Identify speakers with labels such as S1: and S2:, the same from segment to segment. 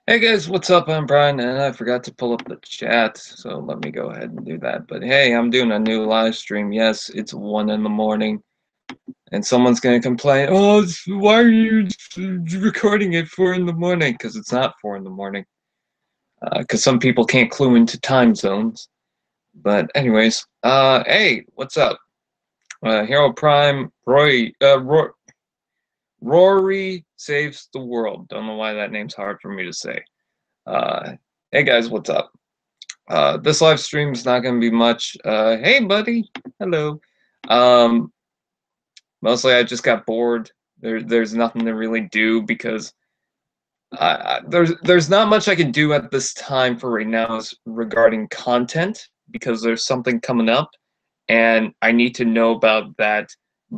S1: Hey guys, what's up? I'm Brian, and I forgot to pull up the chat, so let me go ahead and do that. But hey, I'm doing a new live stream. Yes, it's 1 in the morning, and someone's gonna complain, "Oh, why are you recording at 4 in the morning?" Because it's not 4 in the morning. Because some people can't clue into time zones. But anyways, hey, what's up? Hero Prime, Rory saves the world. Don't know why that name's hard for me to say. Uh, hey guys, what's up? This live stream is not going to be much. Hey, buddy. Hello. Um, Mostly I just got bored. There's nothing to really do because there's not much I can do at this time for right now regarding content because there's something coming up and I need to know about that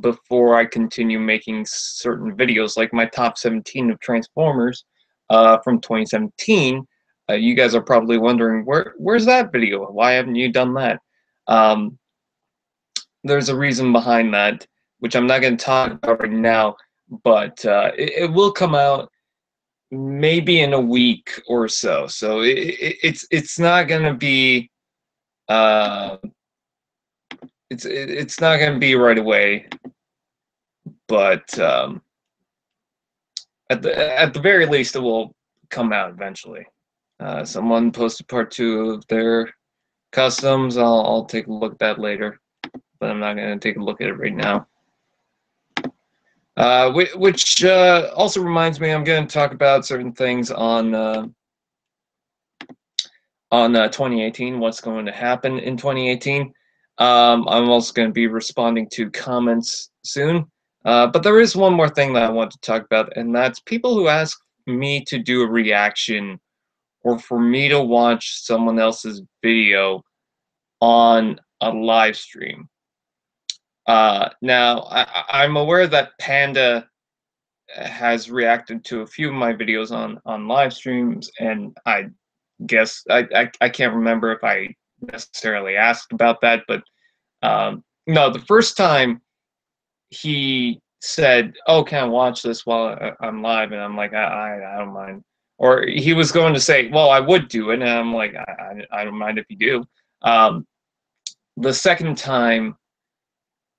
S1: before I continue making certain videos, like my top 17 of Transformers from 2017. You guys are probably wondering where's that video? Why haven't you done that? Um, there's a reason behind that, which I'm not going to talk about right now, but it will come out maybe in a week or so. So it's not going to be uh, it's not going to be right away, but at the very least, it will come out eventually. Someone posted part 2 of their customs. I'll take a look at that later, but I'm not going to take a look at it right now. Which also reminds me, I'm going to talk about certain things on 2018. What's going to happen in 2018? I'm also going to be responding to comments soon. But there is one more thing that I want to talk about, and that's people who ask me to do a reaction or for me to watch someone else's video on a live stream. Now, I'm aware that Panda has reacted to a few of my videos on live streams, and I guess I can't remember if I necessarily asked about that, but no, the first time he said, "Oh, can I watch this while I'm live?" and I'm like, I don't mind. Or he was going to say, "Well, I would do it," and I'm like, I don't mind if you do. The second time,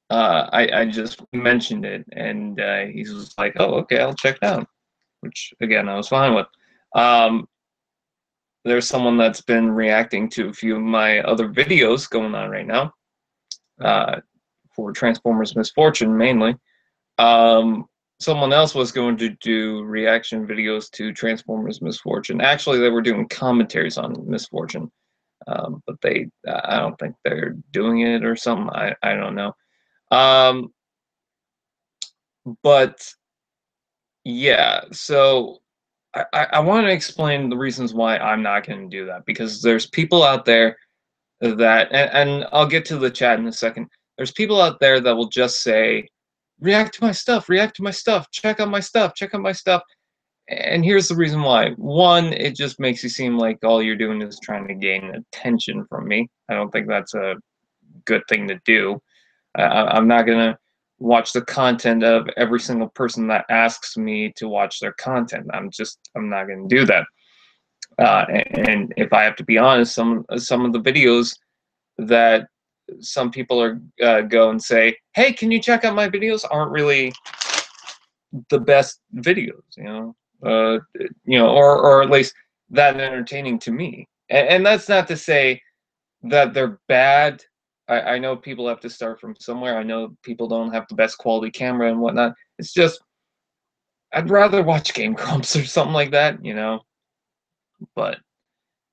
S1: I just mentioned it, and he was like, "Oh, okay, I'll check it out," which again I was fine with. Um, there's someone that's been reacting to a few of my other videos going on right now for Transformers Misfortune mainly. Someone else was going to do reaction videos to Transformers Misfortune. Actually, they were doing commentaries on Misfortune, but I don't think they're doing it or something. I don't know. But yeah, so I want to explain the reasons why I'm not going to do that, because there's people out there that, and I'll get to the chat in a second. There's people out there that will just say, react to my stuff, react to my stuff, check out my stuff, check out my stuff. And here's the reason why. One, it just makes you seem like all you're doing is trying to gain attention from me. I don't think that's a good thing to do. I'm not going to watch the content of every single person that asks me to watch their content. I'm not going to do that. And if I have to be honest, some of the videos that some people are go and say, "Hey, can you check out my videos?" aren't really the best videos, or at least that entertaining to me. And that's not to say that they're bad. I know people have to start from somewhere. I know people don't have the best quality camera and whatnot. It's just I'd rather watch Game Grumps or something like that, But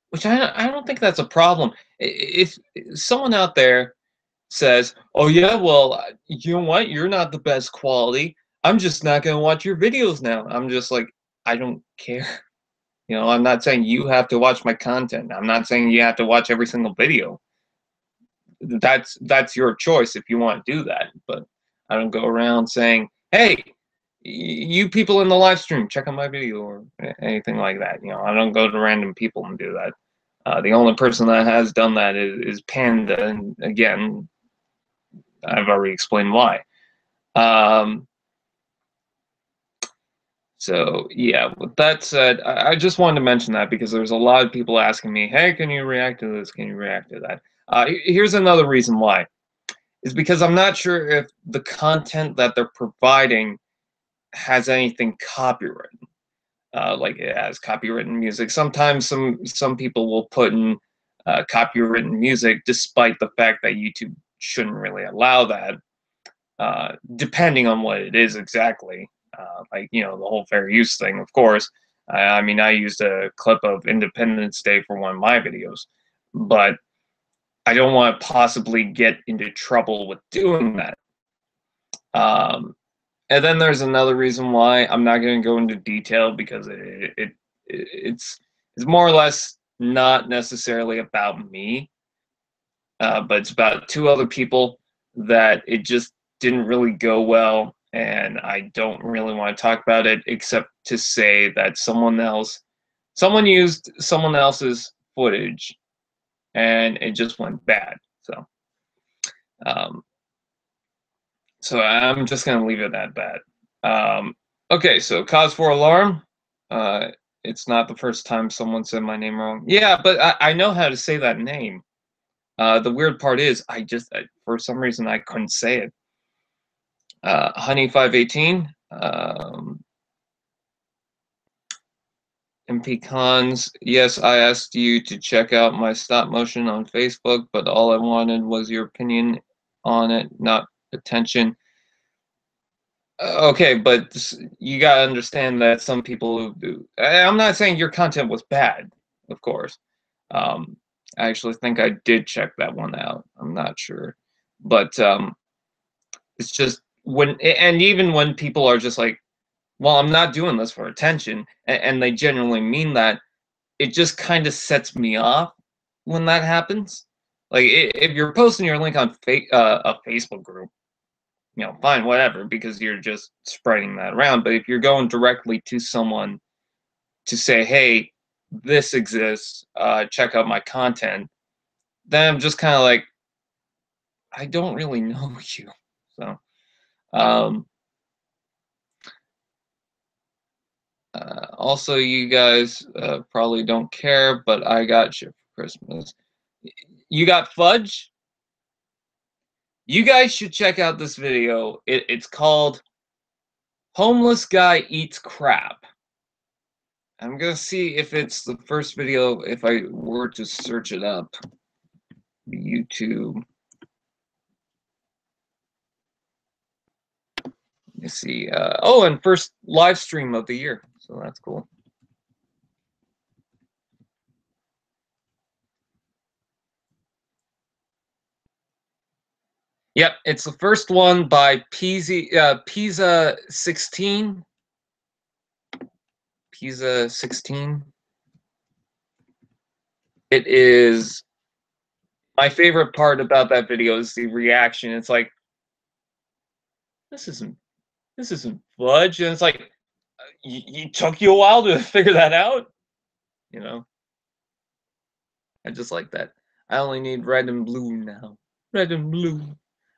S1: which I don't think that's a problem. If someone out there says, "Oh yeah, well, you know what? You're not the best quality. I'm just not going to watch your videos now." I'm just like, I don't care. I'm not saying you have to watch my content. I'm not saying you have to watch every single video. That's your choice if you want to do that. But I don't go around saying, "Hey, you people in the live stream, check out my video," or anything like that. I don't go to random people and do that. The only person that has done that is Panda, and again, I've already explained why. Um, So yeah, with that said, I just wanted to mention that because there's a lot of people asking me, "Hey, can you react to this? Can you react to that?" Here's another reason why: is because I'm not sure if the content that they're providing has anything copyrighted. Like it has copywritten music. Sometimes some people will put in copywritten music, despite the fact that YouTube shouldn't really allow that, depending on what it is exactly. Like the whole fair use thing, of course. I mean, I used a clip of Independence Day for one of my videos, but I don't want to possibly get into trouble with doing that. Um, and then there's another reason why I'm not going to go into detail because it's more or less not necessarily about me, but it's about two other people that it just didn't really go well, and I don't really want to talk about it except to say that someone used someone else's footage, and it just went bad. Um, so I'm just gonna leave it at that. Okay, so cause for alarm. Uh, it's not the first time someone said my name wrong. Yeah, but I know how to say that name. The weird part is for some reason I couldn't say it. Honey 518. MP Cons. Yes, I asked you to check out my stop motion on Facebook, but all I wanted was your opinion on it, not attention. Okay, but you gotta understand that some people who do. I'm not saying your content was bad, of course. Um, I actually think I did check that one out. I'm not sure, but it's just and even when people are just like, "Well, I'm not doing this for attention," and they genuinely mean that, it just kind of sets me off when that happens. Like if you're posting your link on a Facebook group, fine, whatever, because you're just spreading that around. But if you're going directly to someone to say, hey, this exists, check out my content, then I'm just kind of like, I don't really know you. So, um, also, you guys probably don't care, but I got you for Christmas. You got fudge? You guys should check out this video. It's called Homeless Guy Eats Crap. I'm gonna see if it's the first video if I were to search it up. YouTube. Let me see. Oh, and first live stream of the year. So that's cool. Yep, it's the first one by Pisa 16. Pisa 16. It is my favorite part about that video is the reaction. It's like, this isn't fudge, and it's like, you took you a while to figure that out, you know. I just like that. I only need red and blue now. Red and blue.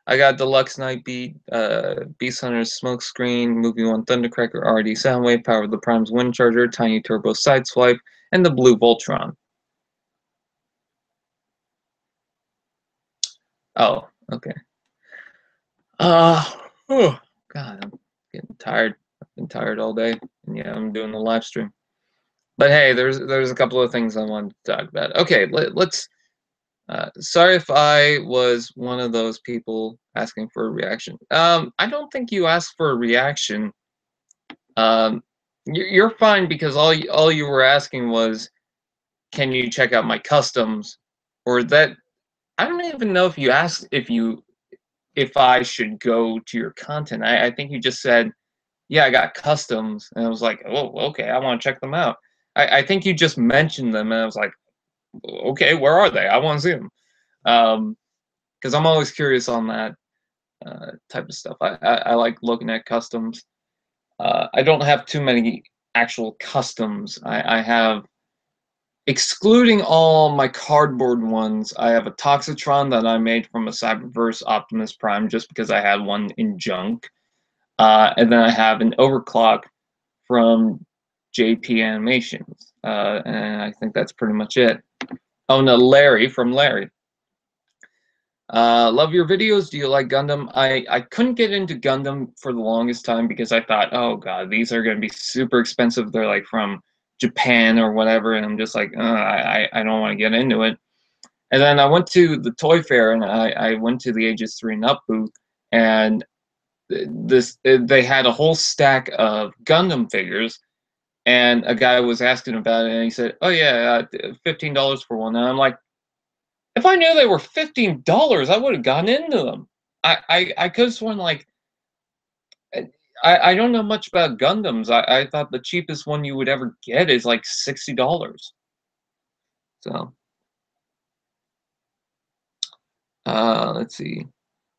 S1: I got Deluxe Night Beat, Beast Hunter's Smoke Screen, Movie One Thundercracker, RD Soundwave, Power of the Prime's Wind Charger, Tiny Turbo Sideswipe, and the Blue Voltron. Oh, okay. Oh, God, I'm getting tired. I've been tired all day, and yeah, I'm doing the live stream. But hey, there's a couple of things I wanted to talk about. Okay, let's. Sorry if I was one of those people asking for a reaction. I don't think you asked for a reaction. You're fine because all you were asking was, can you check out my customs, or that I don't even know if you asked if I should go to your content. I think you just said, yeah, I got customs, and I was like, oh, okay, I want to check them out. I think you just mentioned them, and I was like, okay, where are they? I want to see them. Because I'm always curious on that type of stuff. I like looking at customs. I don't have too many actual customs. I have, excluding all my cardboard ones, I have a Toxitron that I made from a Cyberverse Optimus Prime just because I had one in junk. And then I have an Overclock from JP Animations, and I think that's pretty much it. Oh no, Larry from Larry. Love your videos. Do you like Gundam? I couldn't get into Gundam for the longest time because I thought, oh god, these are going to be super expensive. They're like from Japan or whatever, and I'm just like, I don't want to get into it. And then I went to the toy fair, and I went to the Ages 3 and Up booth, and they had a whole stack of Gundam figures, and a guy was asking about it, and he said, "Oh yeah, $15 for one." And I'm like, if I knew they were $15, I would have gotten into them. I could have sworn like I don't know much about Gundams. I thought the cheapest one you would ever get is like $60. So let's see.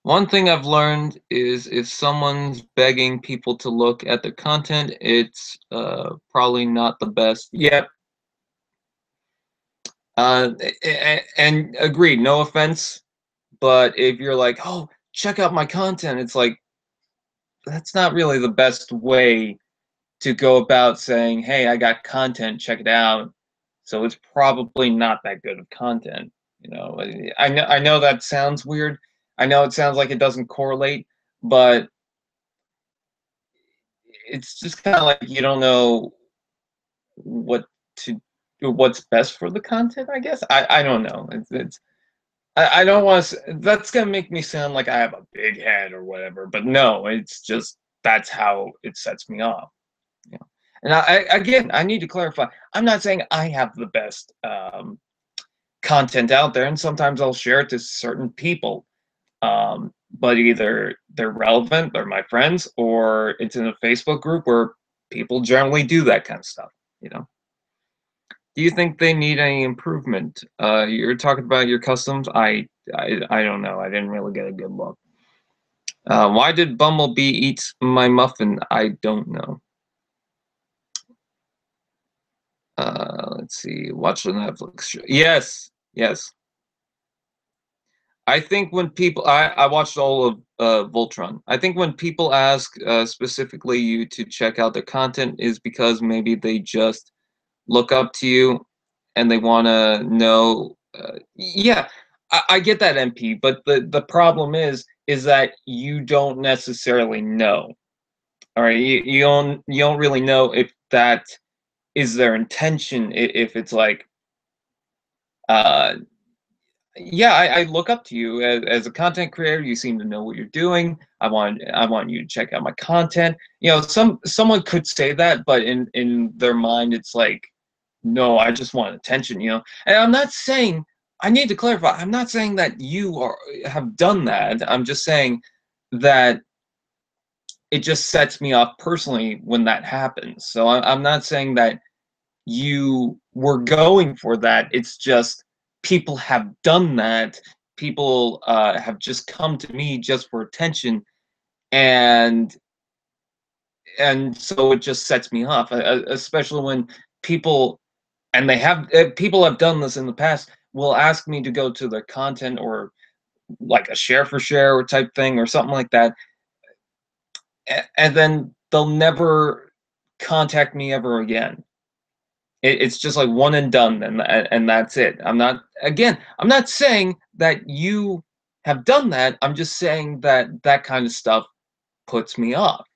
S1: One thing I've learned is if someone's begging people to look at the content, it's probably not the best. Yep. And agreed. No offense, but if you're like, oh, check out my content, it's like that's not really the best way to go about saying, hey, I got content, check it out. So it's probably not that good of content. You know, I know that sounds weird. I know it sounds like it doesn't correlate, but it's just kind of like you don't know what to what's best for the content, I guess. I don't know. It's I don't want to. That's gonna make me sound like I have a big head or whatever, but no, it's just that's how it sets me off. You know? And again, I need to clarify. I'm not saying I have the best content out there, and sometimes I'll share it to certain people. But either they're relevant, they're my friends, or it's in a Facebook group where people generally do that kind of stuff. You know. Do you think they need any improvement? You're talking about your customs. I don't know. I didn't really get a good look. Why did Bumblebee eat my muffin? I don't know. Let's see. Watch the Netflix show. Yes, yes. I think when people, I watched all of Voltron. I think when people ask specifically you to check out their content is because maybe they just look up to you and they want to know. Yeah, I get that, MP. But the problem is that you don't necessarily know. All right, you don't really know if that is their intention. If it's like, uh, yeah, I look up to you as a content creator. You seem to know what you're doing. I want you to check out my content. You know, someone could say that, but in their mind, it's like, no, I just want attention. You know, and I'm not saying. I need to clarify. I'm not saying that have done that. I'm just saying that it just sets me off personally when that happens. So I'm not saying that you were going for that. It's just people have done that. People have just come to me just for attention, and so it just sets me off, especially when people and they have people have done this in the past. Will ask me to go to their content or like a share for share or type thing or something like that, and then they'll never contact me ever again. It's just like one and done, and that's it. I'm not saying that you have done that. I'm just saying that that kind of stuff puts me off.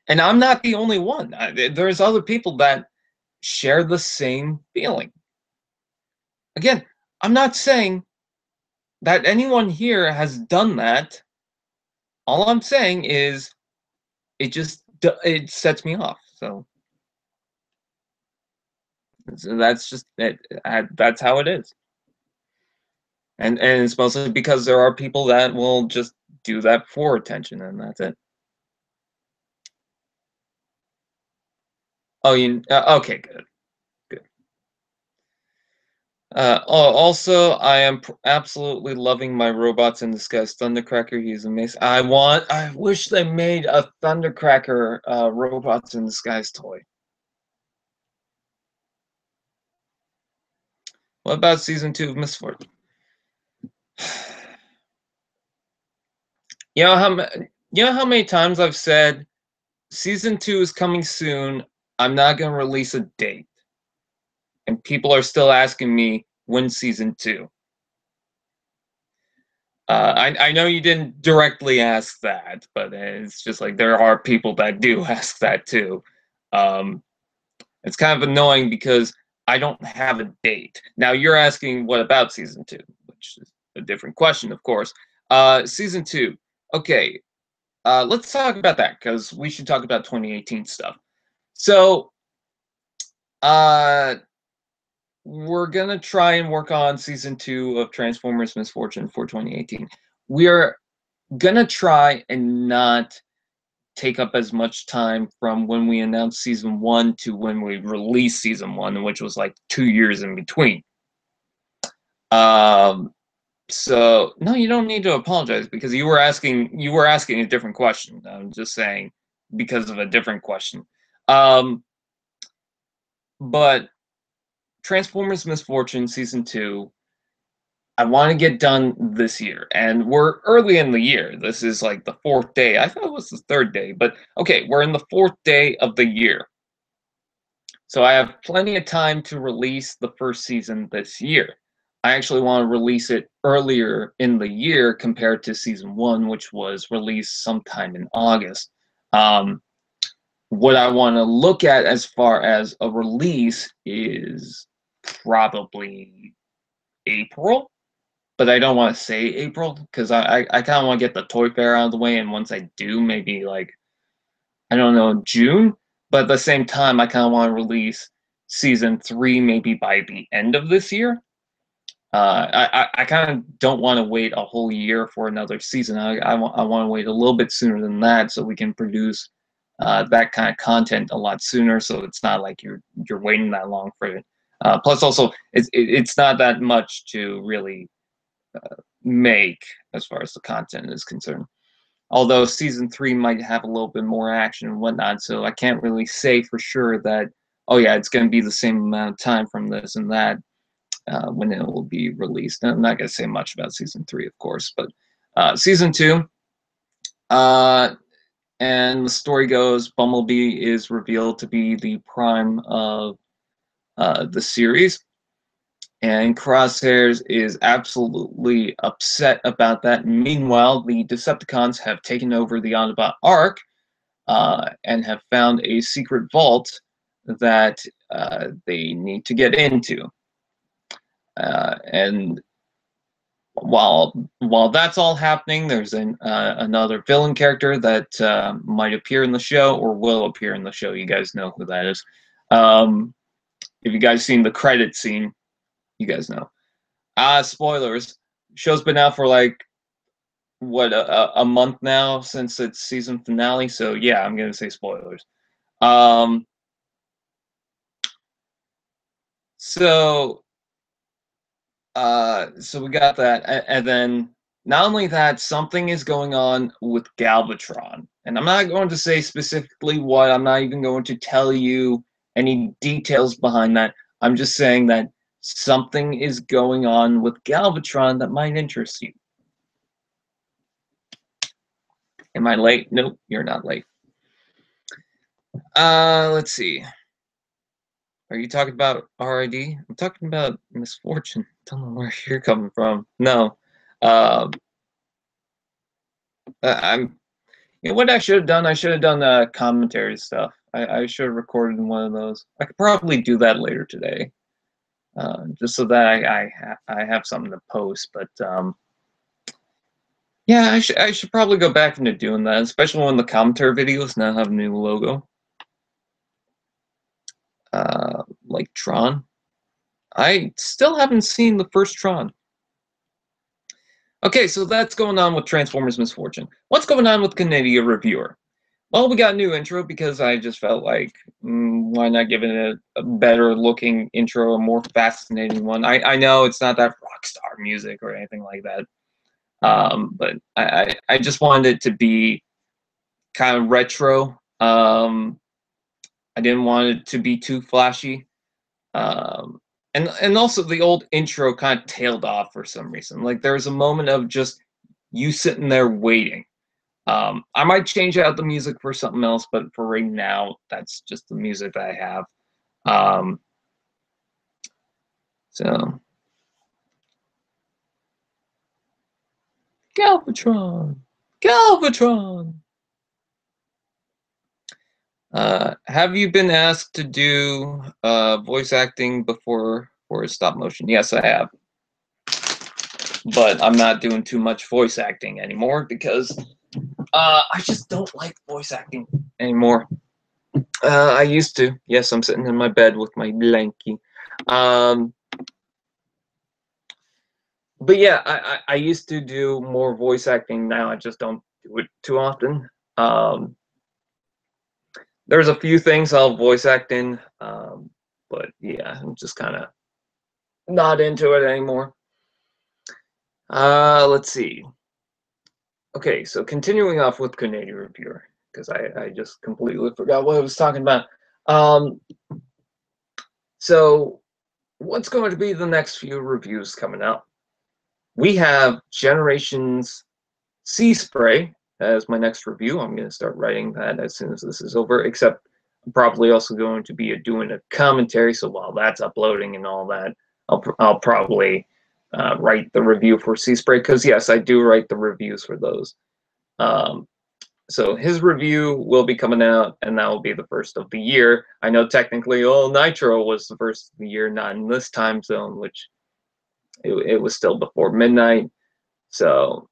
S1: And I'm not the only one. There's other people that share the same feeling. Again, I'm not saying that anyone here has done that. All I'm saying is it sets me off. So that's just it. That's how it is. And it's mostly because there are people that will just do that for attention, and that's it. Oh, okay, good, good. Also, I am absolutely loving my Robots in Disguise Thundercracker. He's amazing. I wish they made a Thundercracker Robots in Disguise toy. What about season 2 of Mistfort? You know how many times I've said Season 2 is coming soon. I'm not going to release a date. And people are still asking me, when's Season 2? I know you didn't directly ask that, but it's just like there are people that do ask that too. It's kind of annoying because I don't have a date. Now you're asking what about Season 2, which is a different question, of course. Season 2. Okay, let's talk about that because we should talk about 2018 stuff. So, we're gonna try and work on Season 2 of Transformers Misfortune for 2018. We're gonna try and not take up as much time from when we announced Season 1 to when we released Season 1, which was like 2 years in between. So no, you don't need to apologize because you were asking a different question. I'm just saying because of a different question. But Transformers Misfortune Season 2, I want to get done this year, and we're early in the year. This is like the 4th day. I thought it was the 3rd day, but okay, we're in the 4th day of the year. So I have plenty of time to release the first season this year. I actually want to release it earlier in the year compared to Season 1, which was released sometime in August. What I want to look at as far as a release is probably April, but I don't want to say April because I kind of want to get the Toy Fair out of the way, and once I do, maybe like, I don't know, June. But at the same time, I kind of want to release Season 3 maybe by the end of this year. I kind of don't want to wait a whole year for another season. I want to wait a little bit sooner than that so we can produce that kind of content a lot sooner. So it's not like you're waiting that long for it. Plus, also, it's not that much to really make as far as the content is concerned. Although Season 3 might have a little bit more action and whatnot, so I can't really say for sure that, oh yeah, it's going to be the same amount of time from this and that when it will be released. And I'm not going to say much about Season 3, of course, but Season 2, and the story goes, Bumblebee is revealed to be the prime of the series. And Crosshairs is absolutely upset about that. Meanwhile, the Decepticons have taken over the Autobot Ark and have found a secret vault that they need to get into. And while that's all happening, there's another villain character that might appear in the show or will appear in the show. You guys know who that is. If you guys seen the credit scene, you guys know. Spoilers. Show's been out for like what a month now since its season finale. So yeah, I'm gonna say spoilers. So we got that, and then not only that, something is going on with Galvatron, and I'm not going to say specifically what. I'm not even going to tell you any details behind that. I'm just saying that something is going on with Galvatron that might interest you. Am I late? Nope, you're not late. Let's see. Are you talking about RID? I'm talking about Misfortune. Don't know where you're coming from. No. I'm. You know what I should have done? I should have done commentary stuff. I should have recorded one of those. I could probably do that later today, just so that I have something to post. But yeah, I should probably go back into doing that, especially when the commentary videos now have a new logo, like Tron. I still haven't seen the first Tron. Okay, so that's going on with Transformers Misfortune. What's going on with Canadian Reviewer? Well, we got a new intro because I just felt like, why not give it a better looking intro, a more fascinating one? I know it's not that rock star music or anything like that, but I just wanted it to be kind of retro. I didn't want it to be too flashy. And also the old intro kind of tailed off for some reason. Like there was a moment of just you sitting there waiting. I might change out the music for something else, but for right now, that's just the music that I have. So Galvatron, Galvatron. Have you been asked to do voice acting before for stop motion? Yes, I have. But I'm not doing too much voice acting anymore because I just don't like voice acting anymore. I used to. Yes, I'm sitting in my bed with my blankie. But yeah, I used to do more voice acting. Now I just don't do it too often. There's a few things I'll voice act in, but yeah, I'm just kind of not into it anymore. Let's see. Okay, so continuing off with Canadian Reviewer, because I just completely forgot what I was talking about. So what's going to be the next few reviews coming out? We have Generations Sea Spray as my next review. I'm going to start writing that as soon as this is over, except I'm probably also going to be doing a commentary, so while that's uploading and all that, I'll probably write the review for Sea Spray, because yes, I do write the reviews for those. So his review will be coming out, and that will be the first of the year. I know technically, Nitro was the first of the year, not in this time zone, which it was still before midnight. So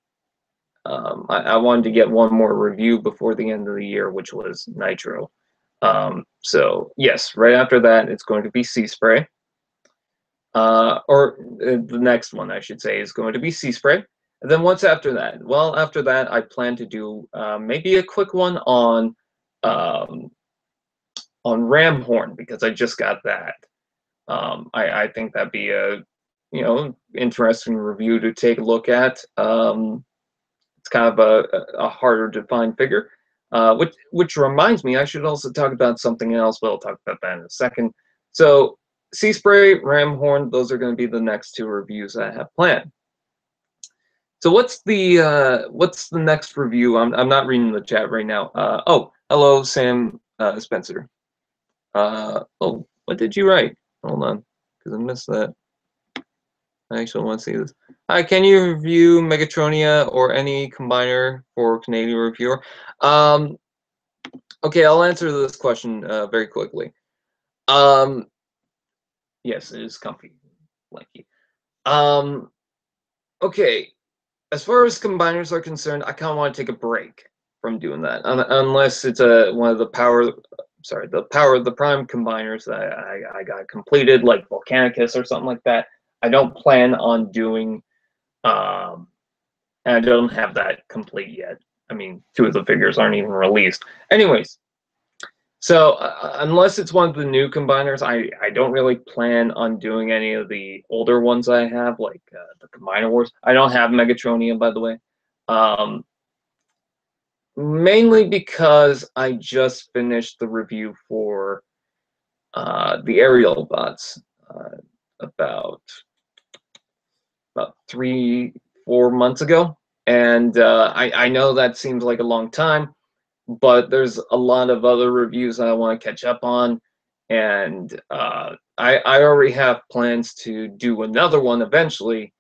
S1: I wanted to get one more review before the end of the year, which was Nitro. So yes, right after that, it's going to be Sea Spray. Or the next one, I should say, is going to be Sea Spray. And then what's after that? Well, after that, I plan to do maybe a quick one on Ramhorn, because I just got that. I think that'd be a interesting review to take a look at. It's kind of a harder to find figure. Which reminds me, I should also talk about something else, but I'll talk about that in a second. So Sea Spray, Ramhorn, those are going to be the next two reviews I have planned. So what's the next review? I'm not reading the chat right now. Oh, hello, Sam Spencer. Oh, what did you write? Hold on, because I missed that. I actually want to see this. Hi, can you review Megatronia or any combiner for Canadian Reviewer? Okay, I'll answer this question very quickly. Yes, it is comfy, lanky. Okay, as far as combiners are concerned, I kind of want to take a break from doing that, unless it's one of the power of the prime combiners that I got completed, like Volcanicus or something like that. I don't plan on doing, and I don't have that complete yet. I mean, two of the figures aren't even released. Anyways, so unless it's one of the new combiners, I don't really plan on doing any of the older ones I have, like the Combiner Wars. I don't have Megatronia, by the way. Mainly because I just finished the review for the aerial bots about 3-4 months ago, and I know that seems like a long time, but there's a lot of other reviews I want to catch up on, and I already have plans to do another one eventually.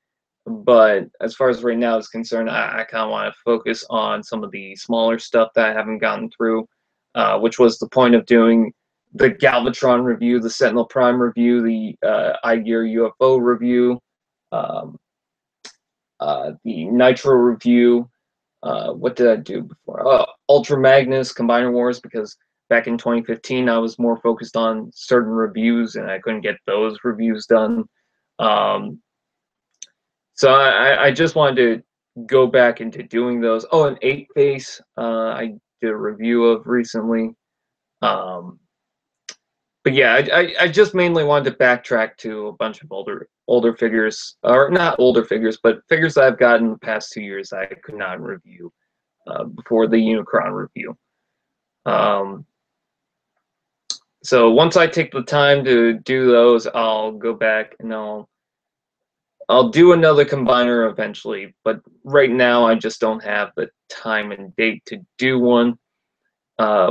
S1: But as far as right now is concerned, I kind of want to focus on some of the smaller stuff that I haven't gotten through, which was the point of doing the Galvatron review, the Sentinel Prime review, the iGear UFO review, the Nitro review. What did I do before? Ultra Magnus, Combiner Wars, because back in 2015 I was more focused on certain reviews and I couldn't get those reviews done. So I just wanted to go back into doing those. Oh, and 8-Face, I did a review of recently. But yeah, I just mainly wanted to backtrack to a bunch of older figures, or not older figures, but figures that I've gotten in the past 2 years that I could not review before the Unicron review. So once I take the time to do those, I'll go back and I'll I'll do another combiner eventually, but right now I just don't have the time and date to do one.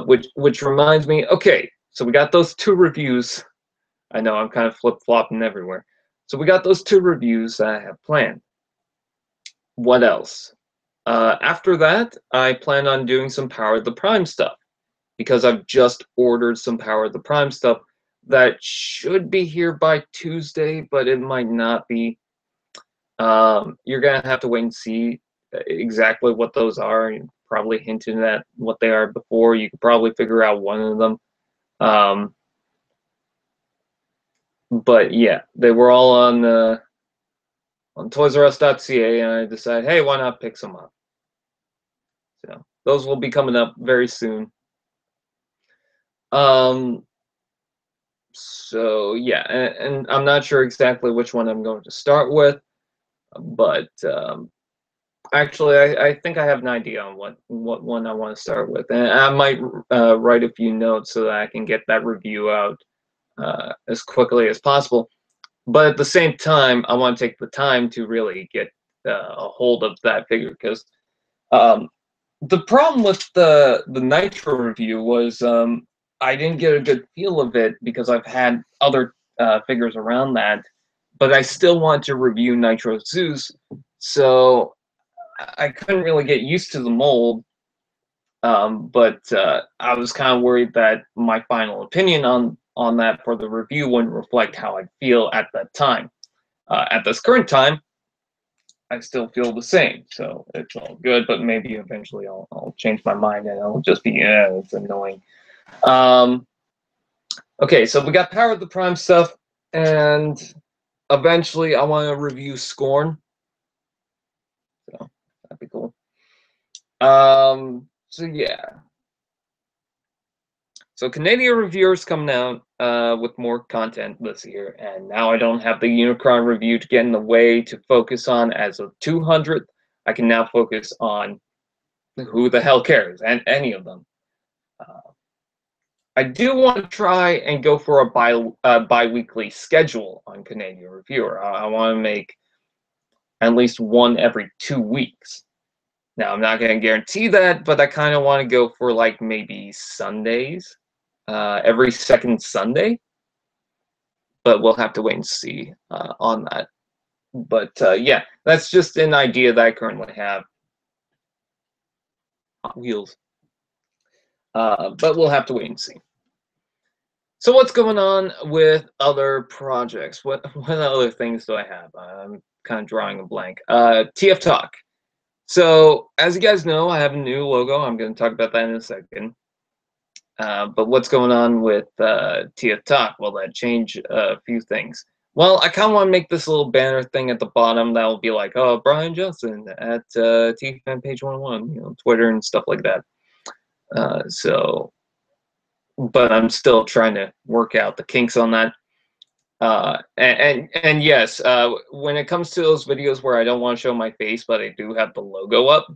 S1: Which reminds me, okay, so we got those 2 reviews. I know I'm kind of flip-flopping everywhere. So we got those 2 reviews that I have planned. What else? After that, I plan on doing some Power of the Prime stuff because I've just ordered some Power of the Prime stuff that should be here by Tuesday, but it might not be. You're gonna have to wait and see exactly what those are. You probably hinted at what they are before. You could probably figure out one of them. But yeah, they were all on ToysRUs.ca, and I decided, hey, why not pick some up? So those will be coming up very soon. So yeah, and I'm not sure exactly which one I'm going to start with, but actually, I think I have an idea on what one I want to start with, and I might write a few notes so that I can get that review out as quickly as possible. But at the same time, I want to take the time to really get a hold of that figure because the problem with the Nitro review was I didn't get a good feel of it because I've had other figures around that, but I still want to review Nitro Zeus, so I couldn't really get used to the mold. But I was kind of worried that my final opinion on that for the review wouldn't reflect how I feel at that time. At this current time, I still feel the same, so it's all good. But maybe eventually I'll change my mind and it'll just be it's annoying. Okay, so we got Power of the Prime stuff, and eventually I want to review Scorn. So that'd be cool. So yeah. So Canadian reviewers coming out with more content this year, and now I don't have the Unicron review to get in the way to focus on as of 200th. I can now focus on who the hell cares, and any of them. I do want to try and go for a bi-weekly schedule on Canadian Reviewer. I want to make at least one every 2 weeks. Now, I'm not going to guarantee that, but I kind of want to go for like maybe Sundays, every second Sunday. But we'll have to wait and see on that. But yeah, that's just an idea that I currently have. Hot Wheels. But we'll have to wait and see. So what's going on with other projects? What other things do I have? I'm kind of drawing a blank. TF Talk. So as you guys know, I have a new logo. I'm going to talk about that in a second. But what's going on with TF Talk? Well, that changed a few things. Well, I kind of want to make this little banner thing at the bottom that will be like, oh, Brian Johnson at TFan Page 101, you know, Twitter and stuff like that. But I'm still trying to work out the kinks on that. And yes, when it comes to those videos where I don't want to show my face, but I do have the logo up,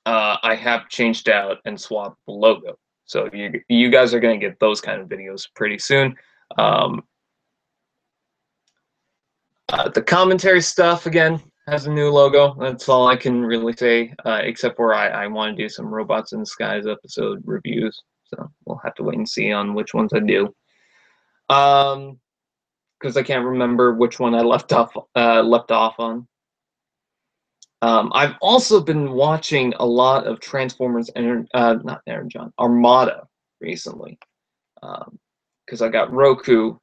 S1: I have changed out and swapped the logo. So you guys are going to get those kind of videos pretty soon. The commentary stuff, again, has a new logo. That's all I can really say, except for I want to do some Robots in the Skies episode reviews. So we'll have to wait and see on which ones I do. Because I can't remember which one I left off on. I've also been watching a lot of Transformers, not Energon, Armada recently, because I got Roku,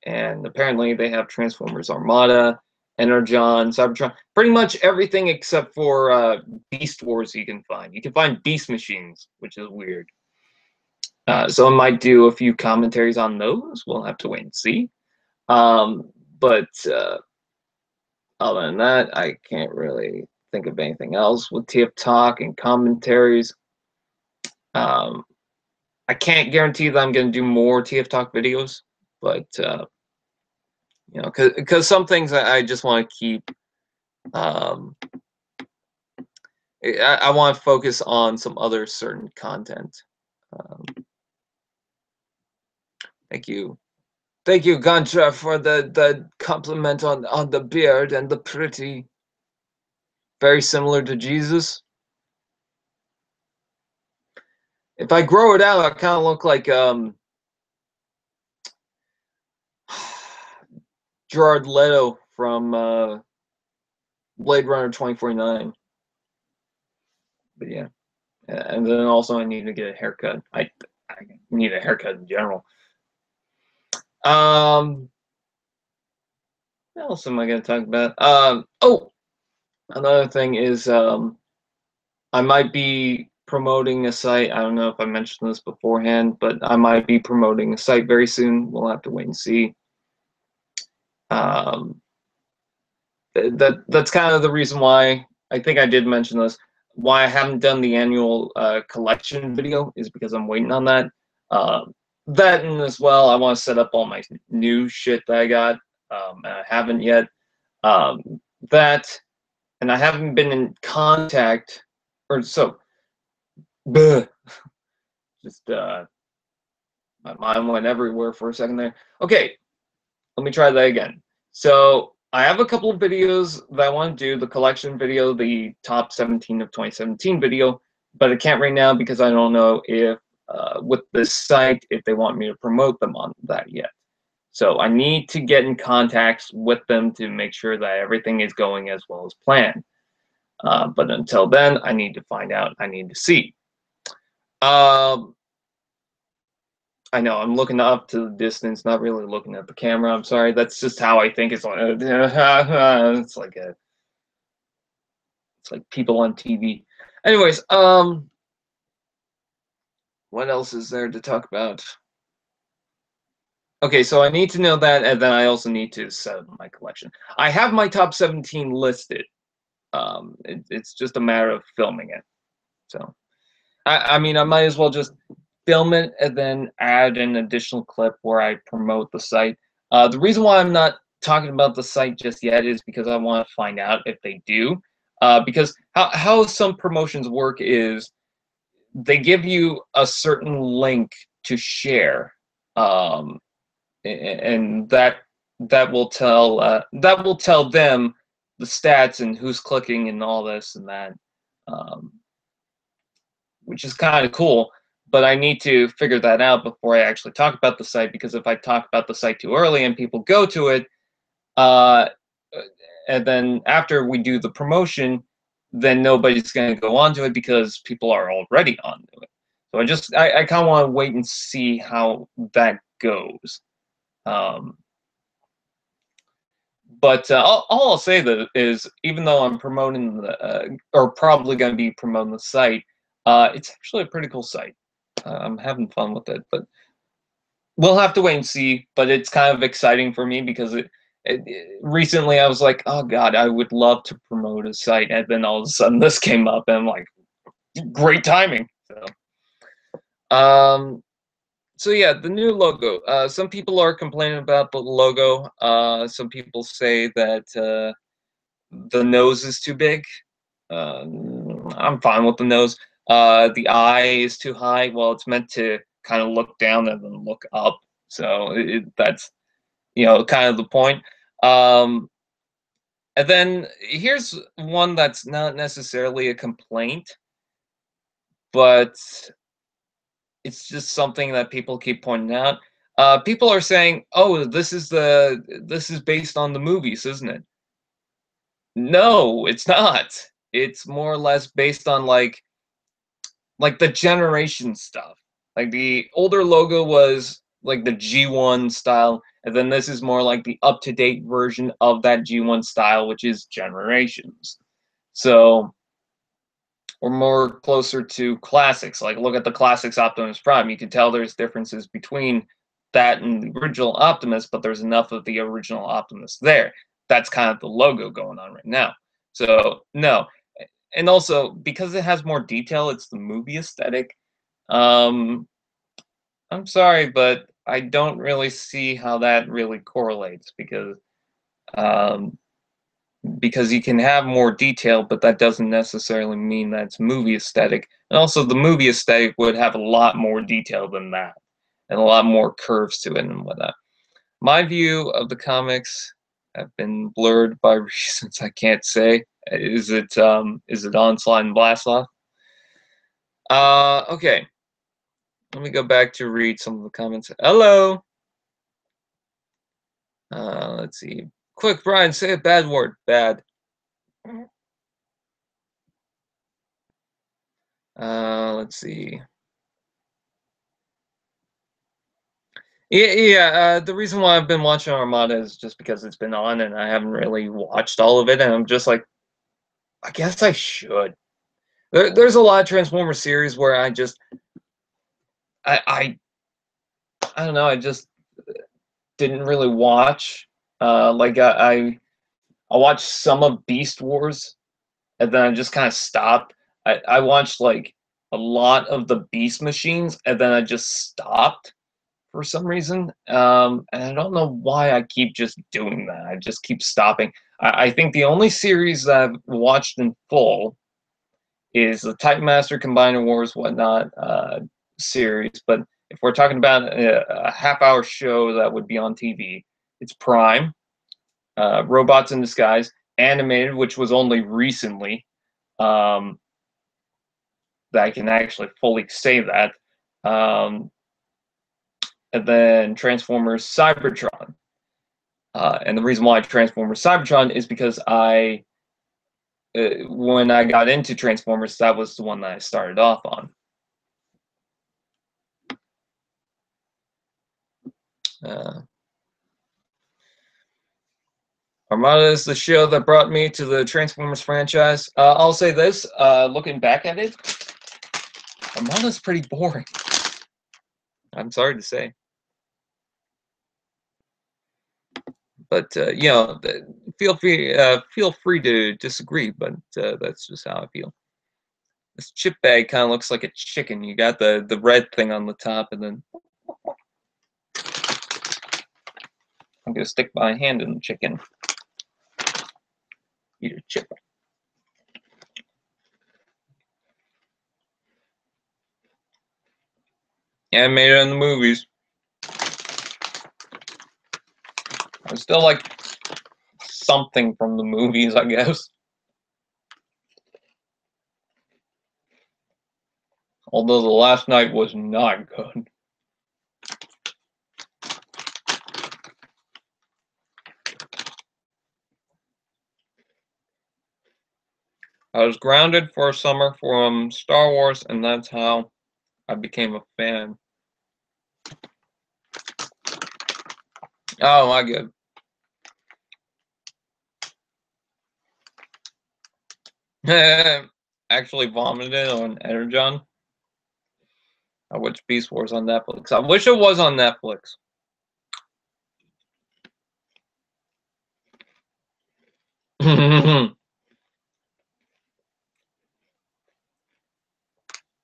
S1: and apparently they have Transformers Armada, Energon, Cybertron, pretty much everything except for Beast Wars you can find. You can find Beast Machines, which is weird. So I might do a few commentaries on those. We'll have to wait and see. But other than that, I can't really think of anything else with TF Talk and commentaries. I can't guarantee that I'm going to do more TF Talk videos, but you know, because some things I just want to keep. I want to focus on some other certain content. Thank you. Thank you, Gantra, for the compliment on the beard and the pretty. Very similar to Jesus. If I grow it out, I kind of look like Gerard Leto from Blade Runner 2049. But yeah, and then also I need to get a haircut. I need a haircut in general. What else am I going to talk about? Oh, another thing is I might be promoting a site. I don't know if I mentioned this beforehand, but I might be promoting a site very soon. We'll have to wait and see. Um, that's kind of the reason why I think I did mention this. Why I haven't done the annual collection video is because I'm waiting on that. That and as well, I want to set up all my new shit that I got. And I haven't yet. That and I haven't been in contact, or so. Bleh, just my mind went everywhere for a second there. Okay, let me try that again. So I have a couple of videos that I want to do, the collection video, the top 17 of 2017 video, but I can't right now because I don't know if with this site if they want me to promote them on that yet. So I need to get in contact with them to make sure that everything is going as well as planned. But until then, I need to find out. I need to see. Um, I know I'm looking up to the distance, not really looking at the camera. I'm sorry. That's just how I think. It's like it's like people on TV. Anyways, what else is there to talk about? Okay, so I need to know that, and then I also need to set up my collection. I have my top 17 listed. It's just a matter of filming it. So, I mean, I might as well just film it and then add an additional clip where I promote the site. The reason why I'm not talking about the site just yet is because I want to find out if they do. Because how some promotions work is they give you a certain link to share, and that will tell them the stats and who's clicking and all this and that. Um, which is kind of cool. But I need to figure that out before I actually talk about the site, because if I talk about the site too early and people go to it, uh, and then after we do the promotion, then nobody's going to go onto it because people are already onto it. So I kind of want to wait and see how that goes. Um, but all I'll say that is, even though I'm promoting or probably going to be promoting the site, it's actually a pretty cool site. I'm having fun with it, but we'll have to wait and see. But it's kind of exciting for me because recently I was like, oh god, I would love to promote a site, and then all of a sudden this came up, and I'm like, great timing. Um, so yeah, the new logo. Some people are complaining about the logo. Some people say that the nose is too big. I'm fine with the nose. The eye is too high. Well, it's meant to kind of look down and then look up. So that's kind of the point. Um, and then here's one that's not necessarily a complaint, but it's just something that people keep pointing out. People are saying, "Oh, this is based on the movies, isn't it?" No, it's not. It's more or less based on like the generation stuff. Like the older logo was like the G1 style, and then this is more like the up-to-date version of that G1 style, which is Generations. So we're more closer to classics. Like look at the classics Optimus Prime. You can tell there's differences between that and the original Optimus, but there's enough of the original Optimus there. That's kind of the logo going on right now. So no, and also because it has more detail, it's the movie aesthetic. Um, I'm sorry, but I don't really see how that really correlates um, because you can have more detail, but that doesn't necessarily mean that's movie aesthetic. And also, the movie aesthetic would have a lot more detail than that, and a lot more curves to it and whatnot. My view of the comics have been blurred by reasons I can't say. Is it Onslaught and Blast Off? Okay. Let me go back to read some of the comments. Hello. Let's see. Quick, Brian, say a bad word. Bad. Let's see. Yeah. The reason why I've been watching Armada is just because it's been on, and I haven't really watched all of it, and I'm just like, I guess I should. There's a lot of Transformers series where I don't know. I just didn't really watch. Like I watched some of Beast Wars, and then I just kind of stopped. I watched like a lot of the Beast Machines, and then I just stopped for some reason. And I don't know why I keep just doing that. I just keep stopping. I think the only series that I've watched in full is the Titan Master Combiner Wars whatnot series. But if we're talking about a half-hour show that would be on TV, it's Prime, Robots in Disguise, animated, which was only recently that I can actually fully say that. And then Transformers Cybertron. And the reason why Transformers Cybertron is because when I got into Transformers, that was the one that I started off on. Armada is the show that brought me to the Transformers franchise. I'll say this, looking back at it, Armada's pretty boring. I'm sorry to say. But you know, feel free to disagree, but that's just how I feel. This chip bag kind of looks like a chicken. You got the red thing on the top, and then I'm gonna stick my hand in the chicken. Eat a chip. Animated in the movies. I still like something from the movies, I guess. Although the last night was not good. I was grounded for a summer from Star Wars, and that's how I became a fan. Oh my god. Actually vomited on Energon. I watched Beast Wars on Netflix. I wish it was on Netflix.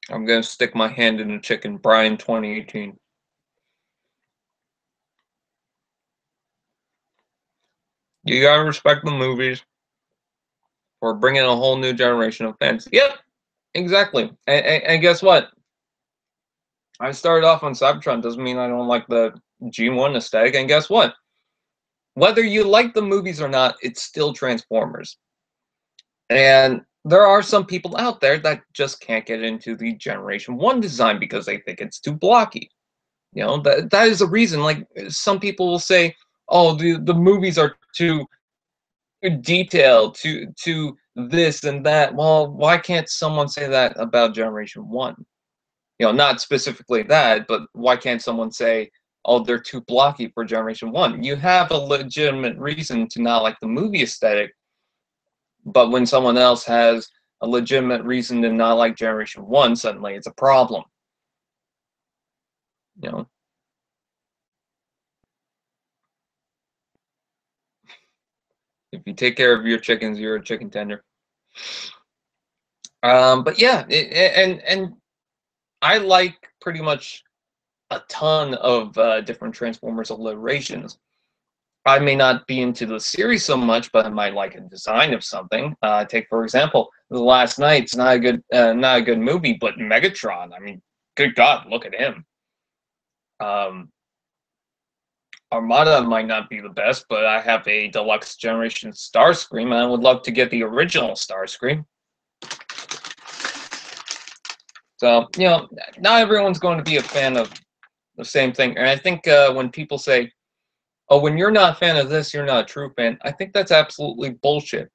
S1: I'm gonna stick my hand in a chicken. Brian 2018. You gotta respect the movies for bringing a whole new generation of fans. Yep, exactly. And guess what? I started off on Cybertron doesn't mean I don't like the G1 aesthetic. And guess what? Whether you like the movies or not, it's still Transformers. And there are some people out there that just can't get into the Generation 1 design because they think it's too blocky. You know, that is a reason. Like, some people will say, oh, the movies are too detailed, to this and that. Well, why can't someone say that about Generation 1? You know, not specifically that, but why can't someone say, oh, they're too blocky for Generation 1? You have a legitimate reason to not like the movie aesthetic, but when someone else has a legitimate reason to not like Generation 1, suddenly it's a problem. You know? If you take care of your chickens, you're a chicken tender. But yeah, and I like pretty much a ton of different Transformers alliterations. I may not be into the series so much, but I might like a design of something. Take for example, The Last Night's not a good movie, but Megatron. I mean, good God, look at him. Armada might not be the best, but I have a deluxe generation Starscream, and I would love to get the original Starscream. So, you know, not everyone's going to be a fan of the same thing. And I think when people say, oh, when you're not a fan of this, you're not a true fan, I think that's absolutely bullshit.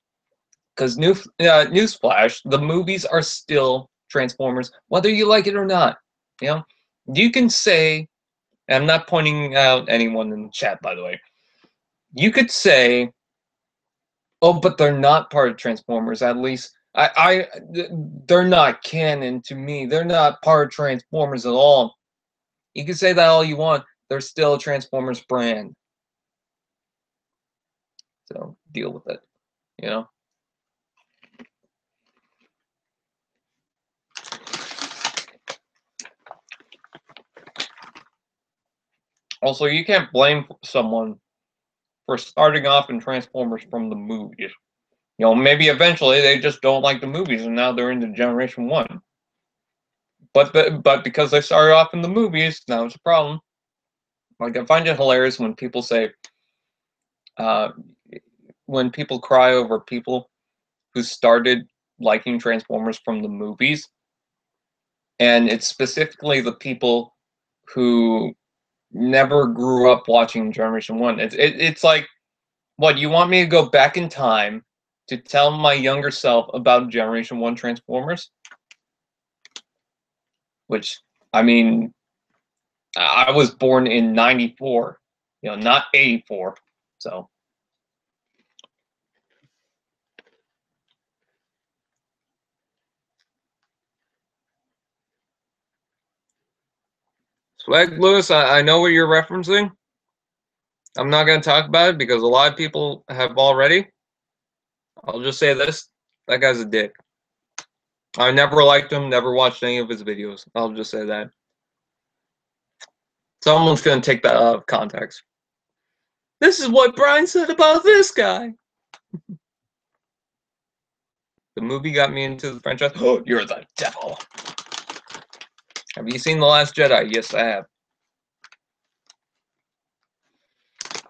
S1: Because newsflash, the movies are still Transformers, whether you like it or not. You know, you can say, and I'm not pointing out anyone in the chat, by the way. You could say, oh, but they're not part of Transformers. At least they're not canon to me. They're not part of Transformers at all. You can say that all you want. They're still a Transformers brand. So deal with it, you know? Also, you can't blame someone for starting off in Transformers from the movies. You know, maybe eventually they just don't like the movies and now they're into Generation 1. But because they started off in the movies, now it's a problem. Like, I find it hilarious when people say, when people cry over people who started liking Transformers from the movies, and it's specifically the people who never grew up watching Generation 1. It's like, what, you want me to go back in time to tell my younger self about Generation 1 Transformers? Which, I mean, I was born in 94, you know, not 84, so. Swag Lewis, I know what you're referencing. I'm not going to talk about it because a lot of people have already. I'll just say this. That guy's a dick. I never liked him, never watched any of his videos. I'll just say that. Someone's going to take that out of context. This is what Brian said about this guy. The movie got me into the franchise. Oh, you're the devil. Have you seen The Last Jedi? Yes, I have.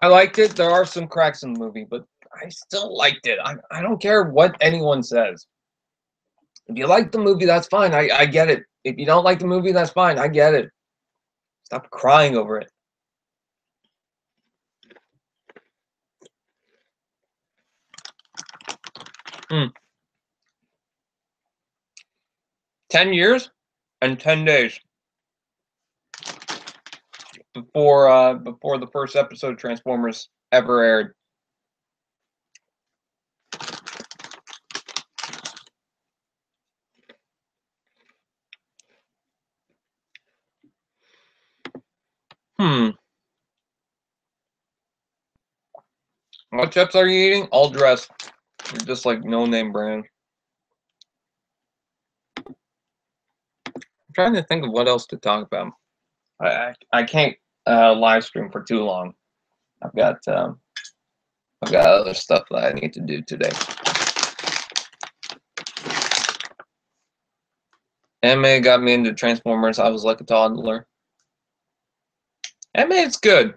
S1: I liked it. There are some cracks in the movie, but I still liked it. I don't care what anyone says. If you like the movie, that's fine. I get it. If you don't like the movie, that's fine. I get it. Stop crying over it. Hmm. 10 years and 10 days before the first episode of Transformers ever aired. What chips are you eating? All dressed. You're just like no name brand. I'm trying to think of what else to talk about. I can't live stream for too long. I've got other stuff that I need to do today. Anime got me into Transformers. I was like a toddler. Anime is good.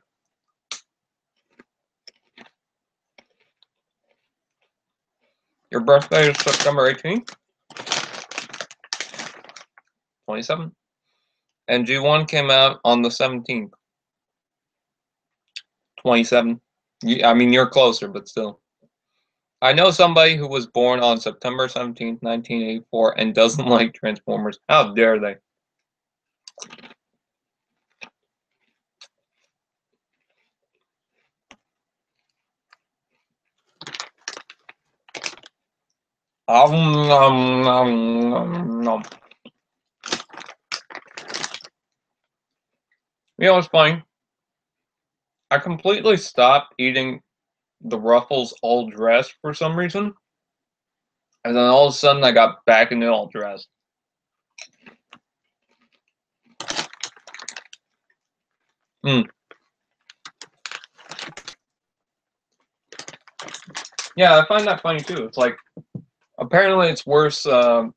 S1: Your birthday is September 18th? 27th? And G1 came out on the 17th. 27. I mean, you're closer, but still. I know somebody who was born on September 17th, 1984, and doesn't like Transformers. How dare they? You know what's funny? I completely stopped eating the Ruffles all dressed for some reason. And then all of a sudden I got back into all dressed. Yeah, I find that funny too. It's like, apparently it's worse to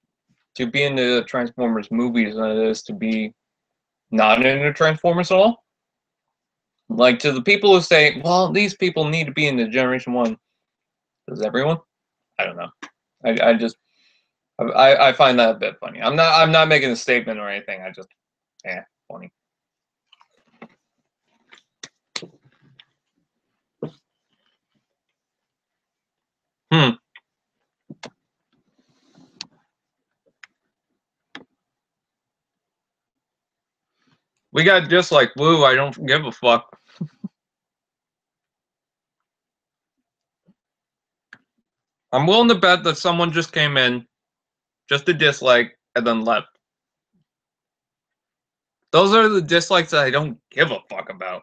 S1: be into the Transformers movies than it is to be not into Transformers at all. Like, to the people who say, well, these people need to be in the Generation 1. Does everyone? I don't know. I just I find that a bit funny. I'm not making a statement or anything. I just funny. Hmm. We got just like Blue. I don't give a fuck. I'm willing to bet that someone just came in, just a dislike, and then left. Those are the dislikes that I don't give a fuck about.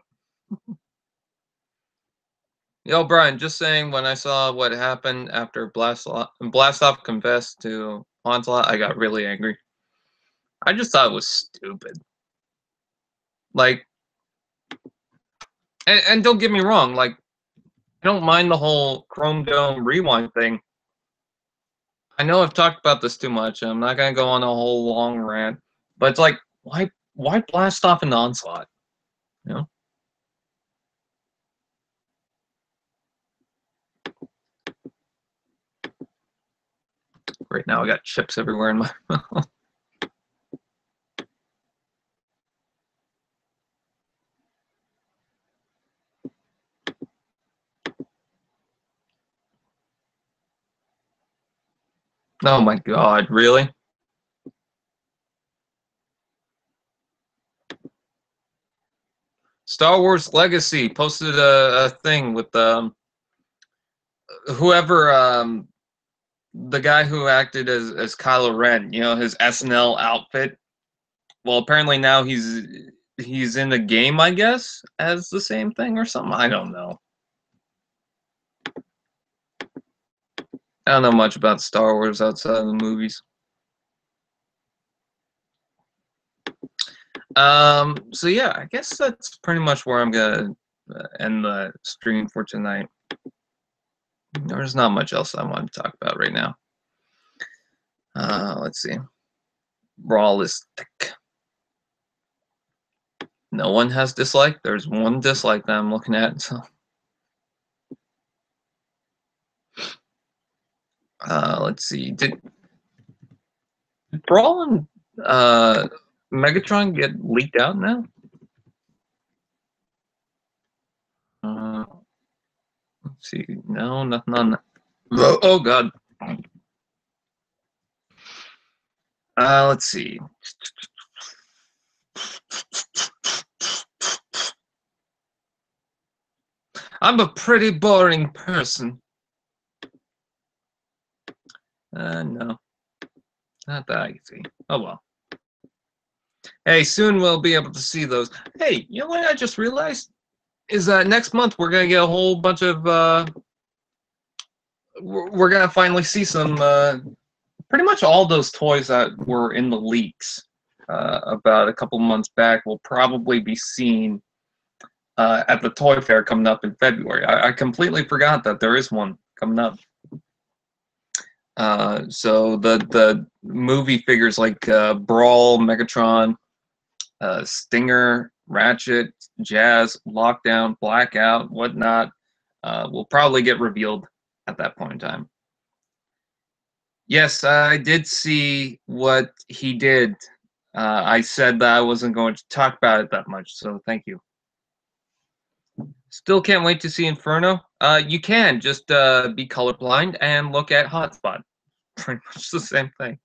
S1: Yo, Brian, just saying, when I saw what happened after Blastoff confessed to Onslaught, I got really angry. I just thought it was stupid. Like, and don't get me wrong, like, I don't mind the whole Chrome Dome rewind thing. I know I've talked about this too much, and I'm not gonna go on a whole long rant, but it's like, why blast off an Onslaught? You know? Right now I got chips everywhere in my mouth. Oh my god, really? Star Wars Legacy posted a thing with whoever the guy who acted as Kylo Ren, you know, his SNL outfit. Well, apparently now he's in the game, I guess, as the same thing or something. I don't know. I don't know much about Star Wars outside of the movies. So yeah, I guess that's pretty much where I'm gonna end the stream for tonight. There's not much else I want to talk about right now. Let's see. Brawlistic. No one has dislike. There's one dislike that I'm looking at. So, let's see. Did Brawl and Megatron get leaked out now? Let's see. No, nothing on that. Oh god. Let's see. I'm a pretty boring person. No. Not that I can see. Oh well. Hey, soon we'll be able to see those. Hey, you know what I just realized? Is that next month we're gonna get a whole bunch of we're gonna finally see some pretty much all those toys that were in the leaks about a couple months back will probably be seen at the toy fair coming up in February. I completely forgot that there is one coming up. So the movie figures like Brawl, Megatron, Stinger, Ratchet, Jazz, Lockdown, Blackout, whatnot will probably get revealed at that point in time. Yes, I did see what he did. I said that I wasn't going to talk about it that much, so thank you. Still can't wait to see Inferno. You can just be colorblind and look at Hotspot. Pretty much the same thing.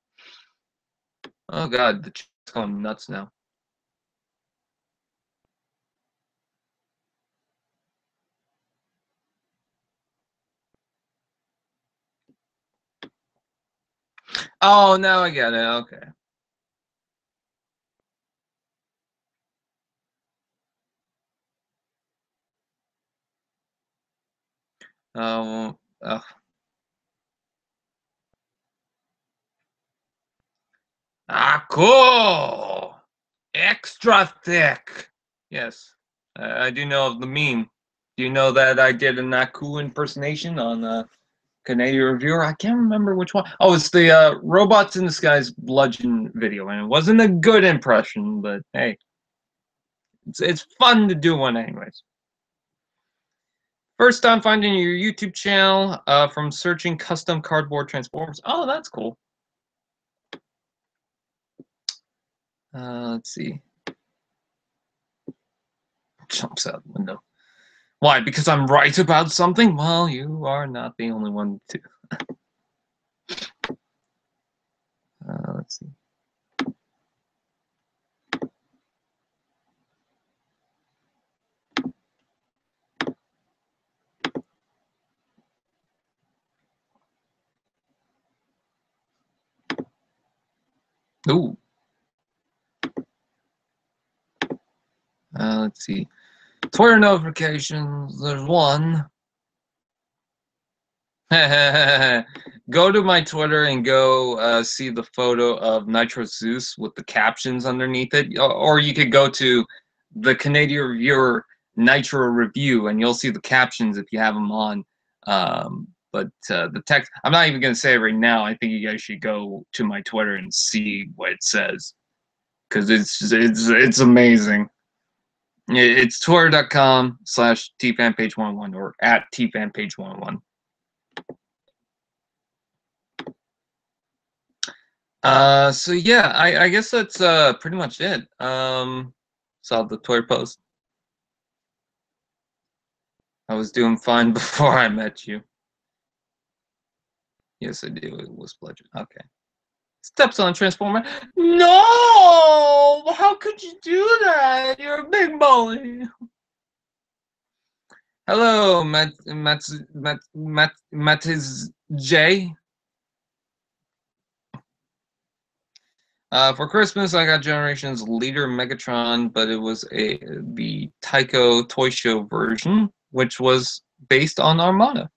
S1: Oh god, the chat's going nuts now. Oh, now I get it. Okay. Oh, cool! Extra thick! Yes, I do know of the meme. Do you know that I did a Naku impersonation on Canadian Reviewer? I can't remember which one. Oh, it's the Robots in the Skies bludgeon video, and it wasn't a good impression, but hey, it's fun to do one anyways. First time finding your YouTube channel from searching custom cardboard transformers. Oh, that's cool. Let's see. Jumps out the window. Why? Because I'm right about something? Well, you are not the only one to. Let's see. Ooh. Let's see. Twitter notifications. There's one. Go to my Twitter and go see the photo of Nitro Zeus with the captions underneath it. Or you could go to the Canadian Reviewer Nitro Review and you'll see the captions if you have them on. But the text, I'm not even going to say it right now. I think you guys should go to my Twitter and see what it says. Because it's amazing. It's twitter.com/tfanpage11 or at tfanpage11. So yeah, I guess that's pretty much it. Saw the Twitter post. I was doing fine before I met you. Yes, I do. It was a pleasure. Okay. Steps on Transformer. No! How could you do that? You're a big bully. Hello, Matiz J. For Christmas, I got Generations Leader Megatron, but it was the Tycho Toy Show version, which was based on Armada.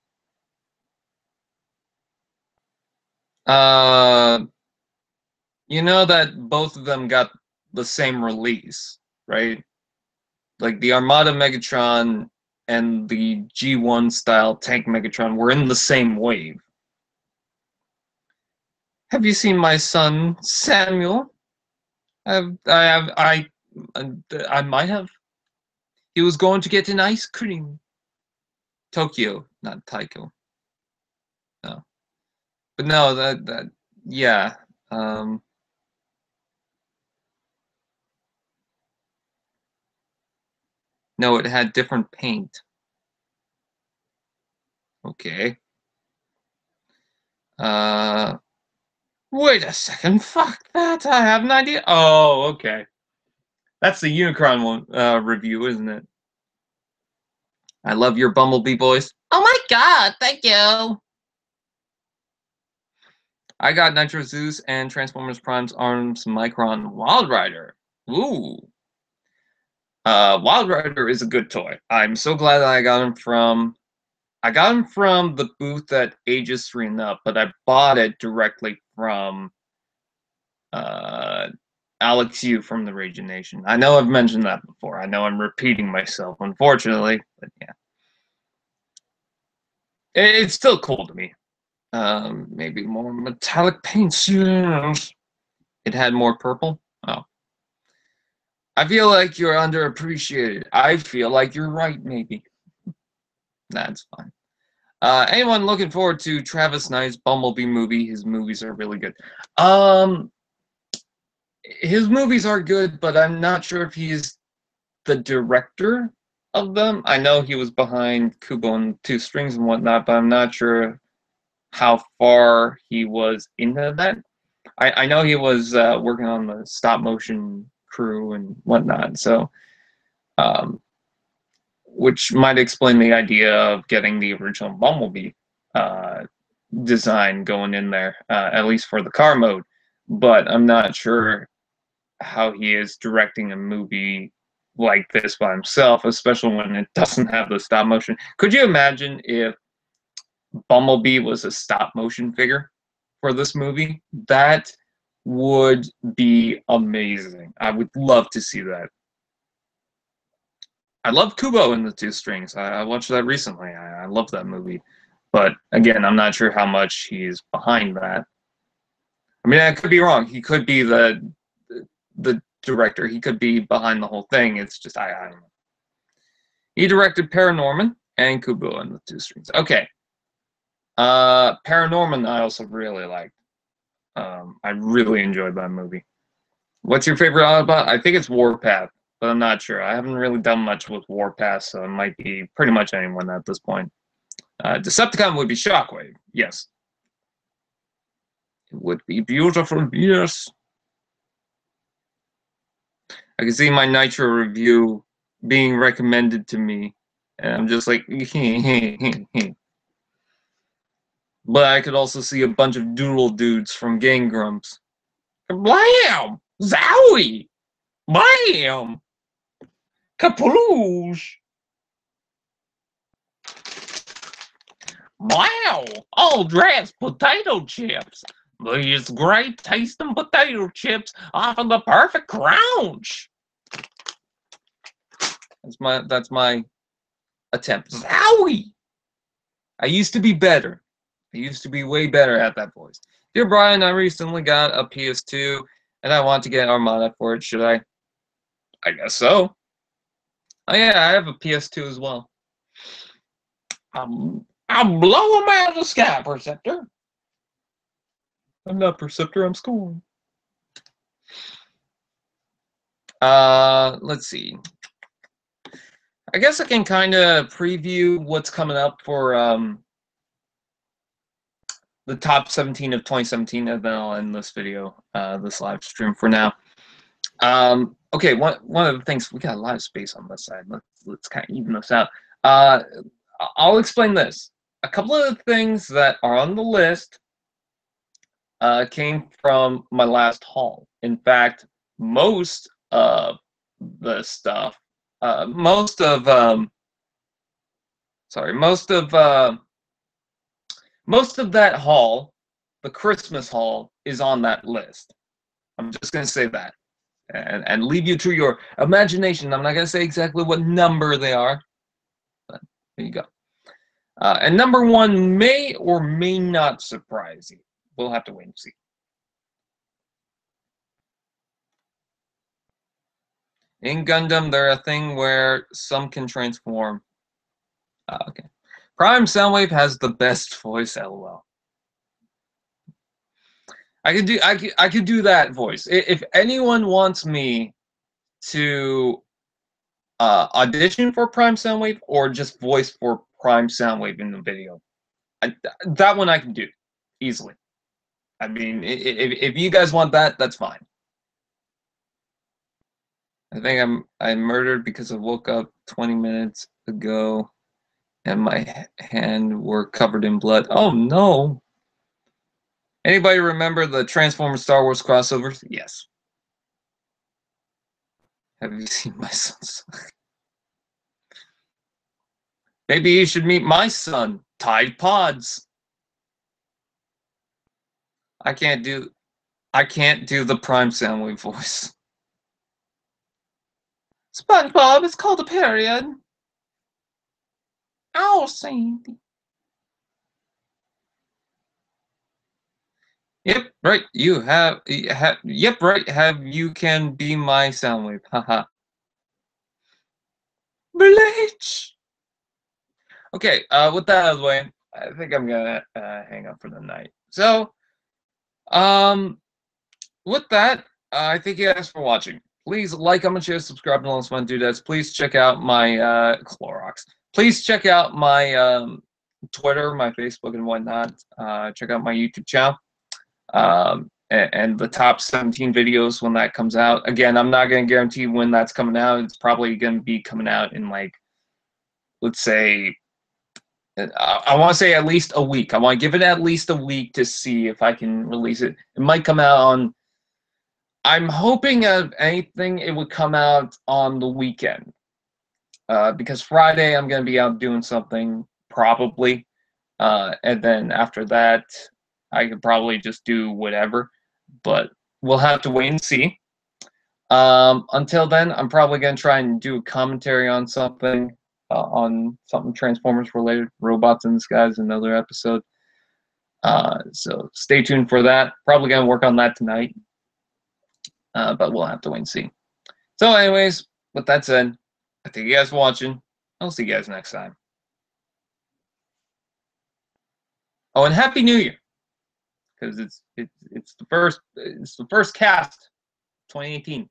S1: You know that both of them got the same release, right? Like the Armada Megatron and the G1 style tank Megatron were in the same wave. Have you seen my son Samuel? I might have. He was going to get an ice cream. Tokyo, not Taiko. No, but no, that yeah. No, it had different paint. Okay. Wait a second. Fuck that. I have an idea. Oh, okay. That's the Unicron one review, isn't it? I love your Bumblebee voice. Oh my god, thank you. I got Nitro Zeus and Transformers Prime's Arms Micron Wild Rider. Ooh. Wild Rider is a good toy. I'm so glad that I got him from the booth at Aegis 3 and Up, but I bought it directly from Alex Yu from the Rage Nation. I know I've mentioned that before. I know I'm repeating myself, unfortunately, but yeah. It's still cool to me. Maybe more metallic paints. It had more purple. Oh. I feel like you're underappreciated. I feel like you're right, maybe. That's fine. Anyone looking forward to Travis Knight's Bumblebee movie? His movies are really good. His movies are good, but I'm not sure if he's the director of them. I know he was behind Kubo and Two Strings and whatnot, but I'm not sure how far he was into that. I know he was working on the stop motion crew and whatnot, so which might explain the idea of getting the original Bumblebee design going in there, at least for the car mode. But I'm not sure how he is directing a movie like this by himself, especially when it doesn't have the stop motion. Could you imagine if Bumblebee was a stop motion figure for this movie? That would be amazing. I would love to see that. I love Kubo and the Two Strings. I watched that recently. I love that movie. But again, I'm not sure how much he's behind that. I mean, I could be wrong. He could be the director. He could be behind the whole thing. It's just I don't know. He directed Paranorman, And Kubo on the 2 streams. Okay. Paranorman I also really liked. I really enjoyed that movie. What's your favorite Autobot? I think it's Warpath, but I'm not sure. I haven't really done much with Warpath, so it might be pretty much anyone at this point. Decepticon would be Shockwave, yes. It would be beautiful, yes. I can see my Nitro review being recommended to me, and I'm just like, but I could also see a bunch of doodle dudes from Gang Grumps. Blam! Zowie! Blam! Kaploosh! Wow! All dressed potato chips! These great tasting potato chips offer the perfect crunch! That's my attempt. Zowie! I used to be better. I used to be way better at that voice. Dear Brian, I recently got a PS2 and I want to get Armada for it. Should I? I guess so. Oh yeah, I have a PS2 as well. I'll blow them out of the sky, Perceptor. I'm not Perceptor, I'm Scorn. Let's see. I guess I can kind of preview what's coming up for the top 17 of 2017, and then I'll end this video, this live stream for now. Okay, one of the things, we got a lot of space on this side. Let's kind of even this out. I'll explain this. A couple of the things that are on the list came from my last haul. In fact, most of the stuff, most of that haul, the Christmas haul, is on that list. I'm just going to say that. And leave you to your imagination. I'm not going to say exactly what number they are. But there you go. And number 1 may or may not surprise you. We'll have to wait and see. In Gundam, there's a thing where some can transform. Okay. Prime Soundwave has the best voice, LOL. I could do that voice. If anyone wants me to audition for Prime Soundwave or just voice for Prime Soundwave in the video, that one I can do easily. I mean, if you guys want that, that's fine. I think I'm murdered because I woke up 20 minutes ago and my hand were covered in blood. Oh no! Anybody remember the Transformers Star Wars crossovers? Yes. Have you seen my son's? Maybe you should meet my son, Tide Pods. I can't do the Prime Soundwave voice. SpongeBob, it's called a period. Oh, Sandy. Yep, right. Yep, right. You can be my Soundwave. Haha. Bleach. Okay. With that out of the way, I think I'm gonna hang up for the night. So, with that, I thank you guys for watching. Please like, comment, share, subscribe, and all those fun dudettes. Please check out my Clorox. Please check out my Twitter, my Facebook, and whatnot. Check out my YouTube channel. And the top 17 videos when that comes out. Again, I'm not going to guarantee when that's coming out. It's probably going to be coming out in, like, let's say, I want to say at least a week. I want to give it at least a week to see if I can release it. It might come out on, I'm hoping if anything, it would come out on the weekend. Because Friday I'm going to be out doing something, probably. And then after that, I could probably just do whatever. But we'll have to wait and see. Until then, I'm probably going to try and do a commentary on something Transformers related, Robots in the Skies, another episode. So stay tuned for that. Probably going to work on that tonight. But we'll have to wait and see. So anyways, with that said, I thank you guys for watching. I'll see you guys next time. Oh, and Happy New Year, because it's the first cast 2018.